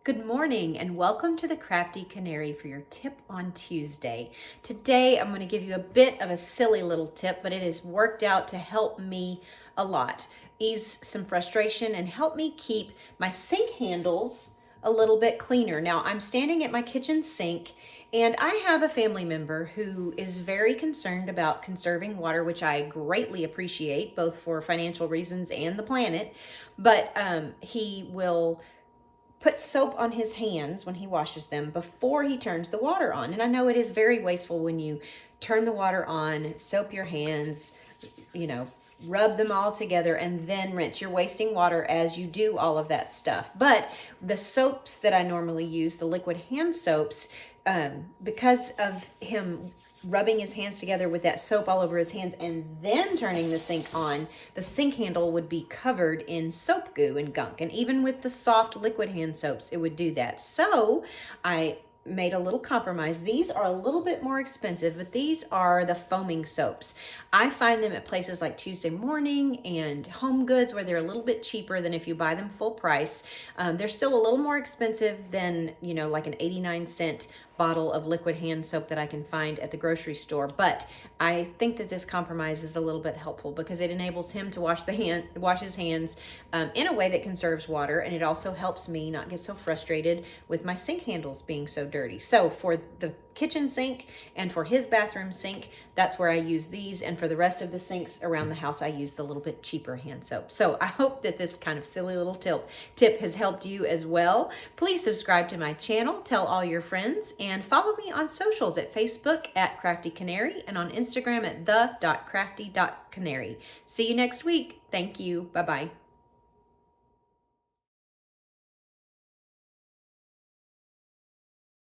Good morning and welcome to the Crafty Canary for your tip on Tuesday. Today I'm going to give you a bit of a silly little tip, but it has worked out to help me a lot. Ease some frustration and help me keep my sink handles a little bit cleaner. Now I'm standing at my kitchen sink and I have a family member who is very concerned about conserving water, which I greatly appreciate, both for financial reasons and the planet. But he will put soap on his hands when he washes them before he turns the water on. And I know it is very wasteful when you turn the water on, soap your hands, rub them all together and then rinse. You're wasting water as you do all of that stuff. But the soaps that I normally use, the liquid hand soaps, because of him rubbing his hands together with that soap all over his hands and then turning the sink on, the sink handle would be covered in soap goo and gunk. And even with the soft liquid hand soaps, it would do that. So I made a little compromise. These are a little bit more expensive, but these are the foaming soaps. I find them at places like Tuesday Morning and Home Goods where they're a little bit cheaper than if you buy them full price. They're still a little more expensive than, like an 89-cent bottle of liquid hand soap that I can find at the grocery store. But I think that this compromise is a little bit helpful because it enables him to wash his hands in a way that conserves water, and it also helps me not get so frustrated with my sink handles being so dirty. So for the kitchen sink and for his bathroom sink, that's where I use these, and for the rest of the sinks around the house I use the little bit cheaper hand soap. So I hope that this kind of silly little tip has helped you as well. Please subscribe to my channel, tell all your friends, and follow me on socials at Facebook at Crafty Canary and on Instagram at the.crafty.canary. See you next week. Thank you. Bye-bye.